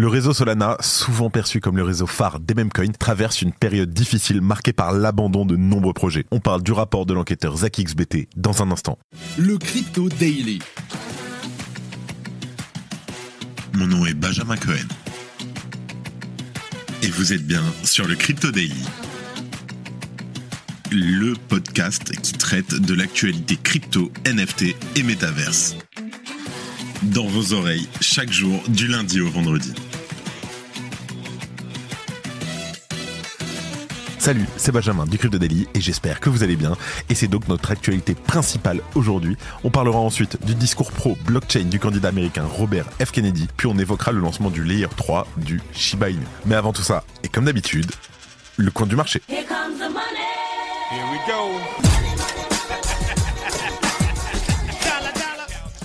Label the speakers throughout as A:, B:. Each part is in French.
A: Le réseau Solana, souvent perçu comme le réseau phare des memecoins, traverse une période difficile marquée par l'abandon de nombreux projets. On parle du rapport de l'enquêteur ZachXBT dans un instant.
B: Le Crypto Daily.
C: Mon nom est Benjamin Cohen. Et vous êtes bien sur le Crypto Daily. Le podcast qui traite de l'actualité crypto, NFT et métaverse. Dans vos oreilles, chaque jour, du lundi au vendredi.
A: Salut, c'est Benjamin du Crypto Daily et j'espère que vous allez bien. Et c'est donc notre actualité principale aujourd'hui. On parlera ensuite du discours pro blockchain du candidat américain Robert F. Kennedy, puis on évoquera le lancement du Layer 3 du Shiba Inu. Mais avant tout ça, et comme d'habitude, le compte du marché.
D: Here comes the money. Here we go.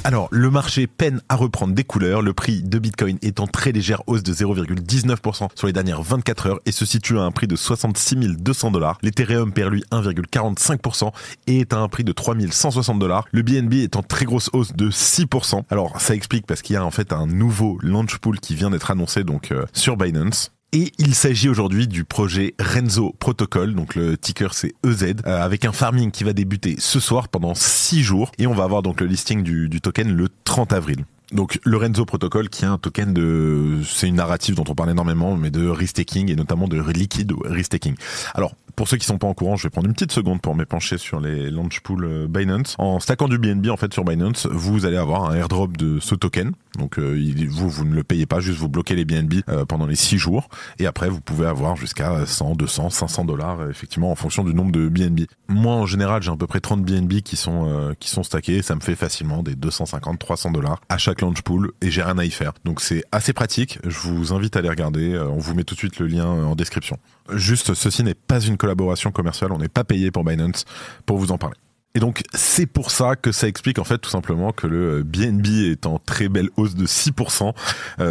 A: Alors, le marché peine à reprendre des couleurs, le prix de Bitcoin est en très légère hausse de 0,19% sur les dernières 24 heures et se situe à un prix de 66 200$. L'Ethereum perd lui 1,45% et est à un prix de 3 160$. Le BNB est en très grosse hausse de 6%. Alors, ça explique parce qu'il y a en fait un nouveau launch pool qui vient d'être annoncé donc sur Binance. Et il s'agit aujourd'hui du projet Renzo Protocol, donc le ticker c'est EZ, avec un farming qui va débuter ce soir pendant 6 jours. Et on va avoir donc le listing du token le 30 avril. Donc le Renzo Protocol qui est un token c'est une narrative dont on parle énormément, mais de restaking et notamment de liquid restaking. Alors, pour ceux qui sont pas en courant, je vais prendre une petite seconde pour m'épancher sur les launch pool Binance. En stackant du BNB en fait sur Binance, vous allez avoir un airdrop de ce token. Donc vous ne le payez pas, juste vous bloquez les BNB pendant les 6 jours et après vous pouvez avoir jusqu'à 100, 200, 500$ effectivement en fonction du nombre de BNB. Moi en général, j'ai à peu près 30 BNB qui sont stackés, ça me fait facilement des 250, 300$ à chaque launch pool et j'ai rien à y faire. Donc c'est assez pratique, je vous invite à les regarder, on vous met tout de suite le lien en description. Juste, ceci n'est pas une collaboration commerciale, on n'est pas payé pour Binance pour vous en parler. Et donc, c'est pour ça que ça explique en fait tout simplement que le BNB est en très belle hausse de 6%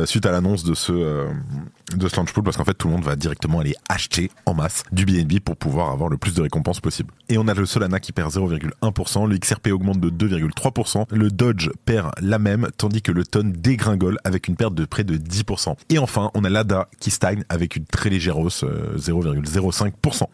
A: suite à l'annonce de ce launch pool parce qu'en fait tout le monde va directement aller acheter en masse du BNB pour pouvoir avoir le plus de récompenses possible. Et on a le Solana qui perd 0,1%, le XRP augmente de 2,3%, le Doge perd la même tandis que le Ton dégringole avec une perte de près de 10%. Et enfin, on a l'ADA qui stagne avec une très légère hausse 0,05%.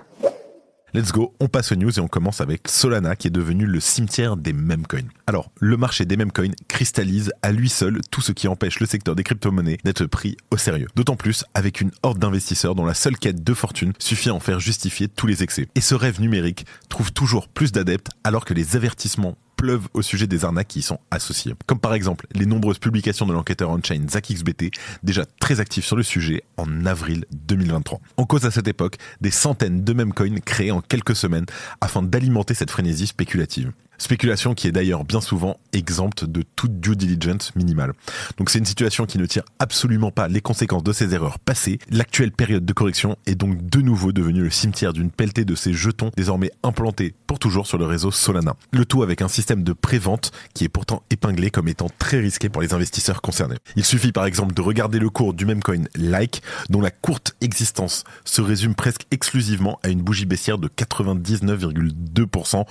A: Let's go, on passe aux news et on commence avec Solana qui est devenu le cimetière des memecoins. Alors, le marché des memecoins cristallise à lui seul tout ce qui empêche le secteur des crypto-monnaies d'être pris au sérieux. D'autant plus avec une horde d'investisseurs dont la seule quête de fortune suffit à en faire justifier tous les excès. Et ce rêve numérique trouve toujours plus d'adeptes alors que les avertissements pleuvent au sujet des arnaques qui y sont associées. Comme par exemple les nombreuses publications de l'enquêteur on-chain ZachXBT, déjà très actif sur le sujet en avril 2023. En cause à cette époque, des centaines de memecoins créés en quelques semaines afin d'alimenter cette frénésie spéculative. Spéculation qui est d'ailleurs bien souvent exempte de toute due diligence minimale. Donc c'est une situation qui ne tire absolument pas les conséquences de ces erreurs passées. L'actuelle période de correction est donc de nouveau devenue le cimetière d'une pelletée de ces jetons désormais implantés pour toujours sur le réseau Solana. Le tout avec un système de pré-vente qui est pourtant épinglé comme étant très risqué pour les investisseurs concernés. Il suffit par exemple de regarder le cours du memecoin Like, dont la courte existence se résume presque exclusivement à une bougie baissière de 99,2%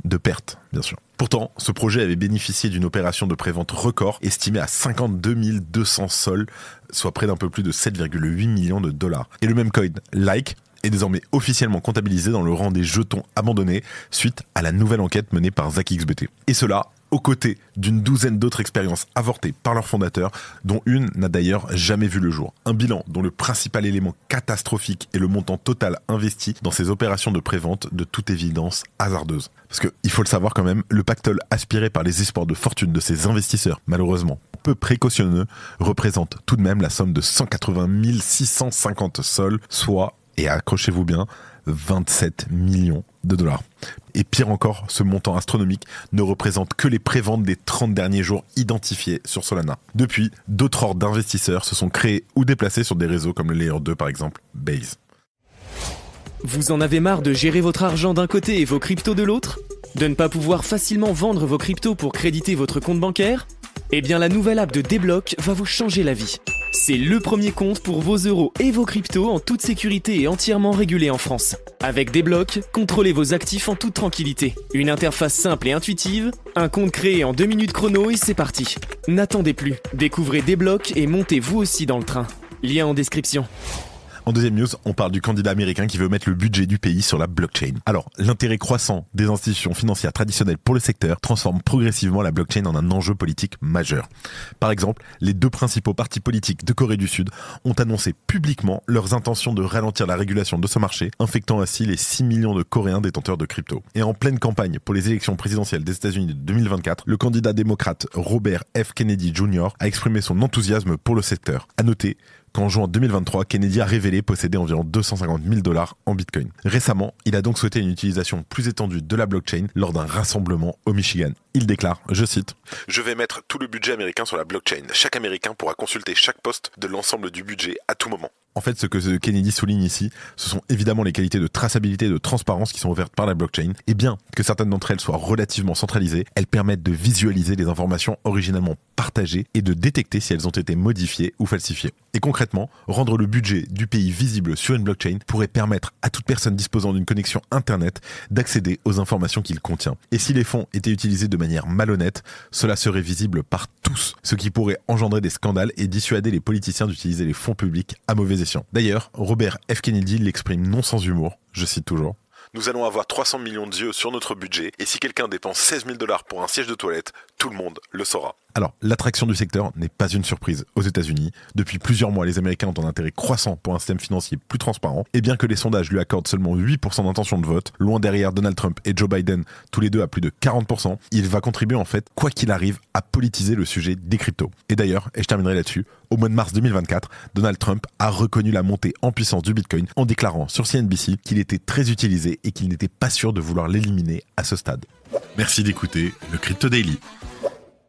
A: de perte, bien sûr. Pourtant, ce projet avait bénéficié d'une opération de prévente record estimée à 52 200 sols, soit près d'un peu plus de 7,8 millions de dollars. Et le memecoin Like est désormais officiellement comptabilisé dans le rang des jetons abandonnés suite à la nouvelle enquête menée par ZachXBT. Et cela aux côtés d'une douzaine d'autres expériences avortées par leurs fondateurs, dont une n'a d'ailleurs jamais vu le jour. Un bilan dont le principal élément catastrophique est le montant total investi dans ces opérations de prévente de toute évidence hasardeuse. Parce que, il faut le savoir quand même, le pactole aspiré par les espoirs de fortune de ces investisseurs, malheureusement peu précautionneux, représente tout de même la somme de 180 650 sols, soit, et accrochez-vous bien, 27 millions de dollars. Et pire encore, ce montant astronomique ne représente que les préventes des 30 derniers jours identifiés sur Solana. Depuis, d'autres hordes d'investisseurs se sont créés ou déplacés sur des réseaux comme le Layer 2 par exemple, Base.
E: Vous en avez marre de gérer votre argent d'un côté et vos cryptos de l'autre ? De ne pas pouvoir facilement vendre vos cryptos pour créditer votre compte bancaire ? Eh bien la nouvelle app de Deblock va vous changer la vie. C'est le premier compte pour vos euros et vos cryptos en toute sécurité et entièrement régulé en France. Avec Deblock, contrôlez vos actifs en toute tranquillité. Une interface simple et intuitive, un compte créé en 2 minutes chrono et c'est parti. N'attendez plus, découvrez Deblock et montez vous aussi dans le train. Lien en description.
A: En deuxième news, on parle du candidat américain qui veut mettre le budget du pays sur la blockchain. Alors, l'intérêt croissant des institutions financières traditionnelles pour le secteur transforme progressivement la blockchain en un enjeu politique majeur. Par exemple, les deux principaux partis politiques de Corée du Sud ont annoncé publiquement leurs intentions de ralentir la régulation de ce marché, infectant ainsi les 6 millions de Coréens détenteurs de crypto. Et en pleine campagne pour les élections présidentielles des États-Unis de 2024, le candidat démocrate Robert F. Kennedy Jr. a exprimé son enthousiasme pour le secteur. À noter qu'en juin 2023, Kennedy a révélé posséder environ 250 000 $ en Bitcoin. Récemment, il a donc souhaité une utilisation plus étendue de la blockchain lors d'un rassemblement au Michigan. Il déclare, je cite, « Je vais mettre tout le budget américain sur la blockchain. Chaque Américain pourra consulter chaque poste de l'ensemble du budget à tout moment. » En fait, ce que Kennedy souligne ici, ce sont évidemment les qualités de traçabilité et de transparence qui sont offertes par la blockchain. Et bien que certaines d'entre elles soient relativement centralisées, elles permettent de visualiser les informations originellement partagées et de détecter si elles ont été modifiées ou falsifiées. Et concrètement, rendre le budget du pays visible sur une blockchain pourrait permettre à toute personne disposant d'une connexion Internet d'accéder aux informations qu'il contient. Et si les fonds étaient utilisés de manière malhonnête, cela serait visible par tous, ce qui pourrait engendrer des scandales et dissuader les politiciens d'utiliser les fonds publics à mauvais escient. D'ailleurs, Robert F. Kennedy l'exprime non sans humour, je cite toujours. Nous allons avoir 300 millions d'yeux sur notre budget et si quelqu'un dépense 16 000 $ pour un siège de toilette, tout le monde le saura. Alors, l'attraction du secteur n'est pas une surprise aux États-Unis. Depuis plusieurs mois, les Américains ont un intérêt croissant pour un système financier plus transparent. Et bien que les sondages lui accordent seulement 8% d'intention de vote, loin derrière Donald Trump et Joe Biden, tous les deux à plus de 40%, il va contribuer en fait, quoi qu'il arrive, à politiser le sujet des cryptos. Et d'ailleurs, et je terminerai là-dessus, au mois de mars 2024, Donald Trump a reconnu la montée en puissance du Bitcoin en déclarant sur CNBC qu'il était très utilisé et qu'il n'était pas sûr de vouloir l'éliminer à ce stade.
C: Merci d'écouter le Crypto Daily.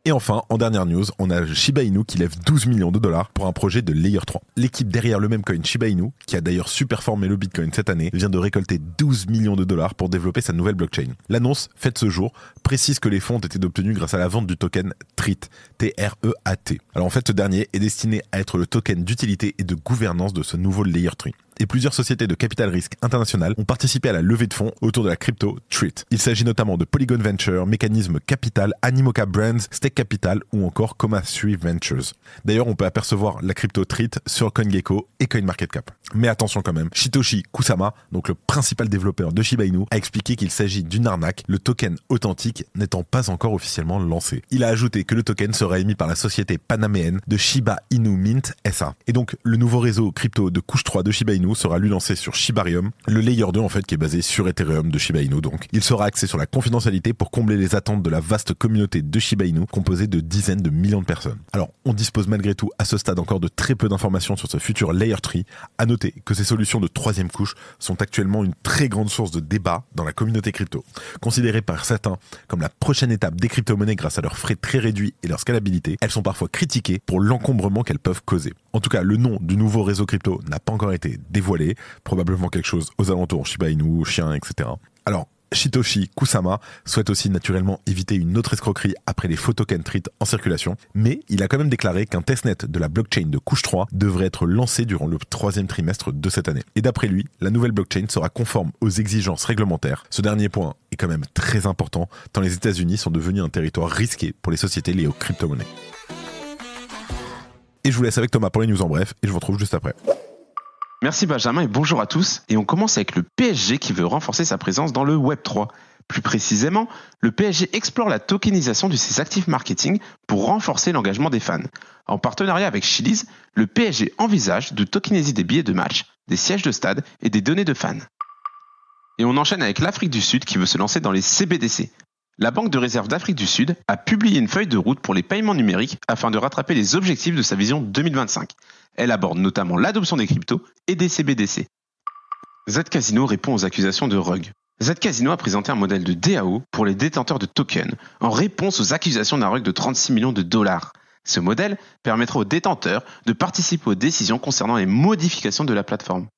A: Et enfin, en dernière news, on a Shiba Inu qui lève 12 millions de dollars pour un projet de Layer 3. L'équipe derrière le même coin Shiba Inu, qui a d'ailleurs surperformé le Bitcoin cette année, vient de récolter 12 millions de dollars pour développer sa nouvelle blockchain. L'annonce, faite ce jour, précise que les fonds ont été obtenus grâce à la vente du token TREAT, T-R-E-A-T. Alors en fait, ce dernier est destiné à être le token d'utilité et de gouvernance de ce nouveau Layer 3. Et plusieurs sociétés de capital risque internationales ont participé à la levée de fonds autour de la crypto TREAT. Il s'agit notamment de Polygon Venture, Mécanisme Capital, Animoca Brands, Stake Capital ou encore Coma 3 Ventures. D'ailleurs, on peut apercevoir la crypto TREAT sur CoinGecko et CoinMarketCap. Mais attention quand même, Satoshi Kusama, donc le principal développeur de Shiba Inu, a expliqué qu'il s'agit d'une arnaque, le token authentique n'étant pas encore officiellement lancé. Il a ajouté que le token sera émis par la société panaméenne de Shiba Inu Mint SA. Et donc, le nouveau réseau crypto de couche 3 de Shiba Inu sera lui lancé sur Shibarium, le layer 2 en fait qui est basé sur Ethereum de Shiba Inu donc. Il sera axé sur la confidentialité pour combler les attentes de la vaste communauté de Shiba Inu composée de dizaines de millions de personnes. Alors, on dispose malgré tout à ce stade encore de très peu d'informations sur ce futur layer 3. À noter que ces solutions de troisième couche sont actuellement une très grande source de débat dans la communauté crypto. Considérées par certains comme la prochaine étape des crypto-monnaies grâce à leurs frais très réduits et leur scalabilité, elles sont parfois critiquées pour l'encombrement qu'elles peuvent causer. En tout cas, le nom du nouveau réseau crypto n'a pas encore été dévoilé, probablement quelque chose aux alentours, Shiba Inu, chien, etc. Alors, Satoshi Kusama souhaite aussi naturellement éviter une autre escroquerie après les faux tokens TREAT en circulation, mais il a quand même déclaré qu'un testnet de la blockchain de couche 3 devrait être lancé durant le 3e trimestre de cette année. Et d'après lui, la nouvelle blockchain sera conforme aux exigences réglementaires. Ce dernier point est quand même très important, tant les États-Unis sont devenus un territoire risqué pour les sociétés liées aux crypto-monnaies. Et je vous laisse avec Thomas pour les news en bref, et je vous retrouve juste après.
F: Merci Benjamin et bonjour à tous. Et on commence avec le PSG qui veut renforcer sa présence dans le Web3. Plus précisément, le PSG explore la tokenisation de ses actifs marketing pour renforcer l'engagement des fans. En partenariat avec Chiliz, le PSG envisage de tokeniser des billets de match, des sièges de stade et des données de fans. Et on enchaîne avec l'Afrique du Sud qui veut se lancer dans les CBDC. La Banque de réserve d'Afrique du Sud a publié une feuille de route pour les paiements numériques afin de rattraper les objectifs de sa vision 2025. Elle aborde notamment l'adoption des cryptos et des CBDC. Z-Casino répond aux accusations de Rug. Z-Casino a présenté un modèle de DAO pour les détenteurs de tokens en réponse aux accusations d'un Rug de 36 millions de dollars. Ce modèle permettra aux détenteurs de participer aux décisions concernant les modifications de la plateforme.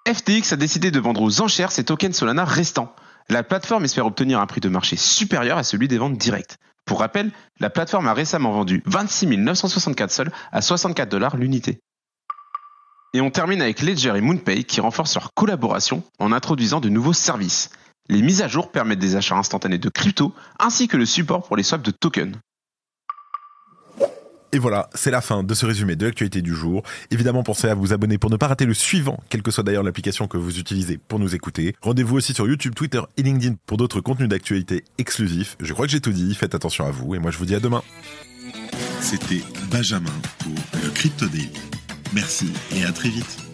F: FTX a décidé de vendre aux enchères ses tokens Solana restants. La plateforme espère obtenir un prix de marché supérieur à celui des ventes directes. Pour rappel, la plateforme a récemment vendu 26 964 sols à 64 $ l'unité. Et on termine avec Ledger et MoonPay qui renforcent leur collaboration en introduisant de nouveaux services. Les mises à jour permettent des achats instantanés de crypto ainsi que le support pour les swaps de tokens.
A: Et voilà, c'est la fin de ce résumé de l'actualité du jour. Évidemment, pensez à vous abonner pour ne pas rater le suivant, quelle que soit d'ailleurs l'application que vous utilisez pour nous écouter. Rendez-vous aussi sur YouTube, Twitter et LinkedIn pour d'autres contenus d'actualité exclusifs. Je crois que j'ai tout dit, faites attention à vous et moi je vous dis à demain.
C: C'était Benjamin pour le Crypto Daily. Merci et à très vite.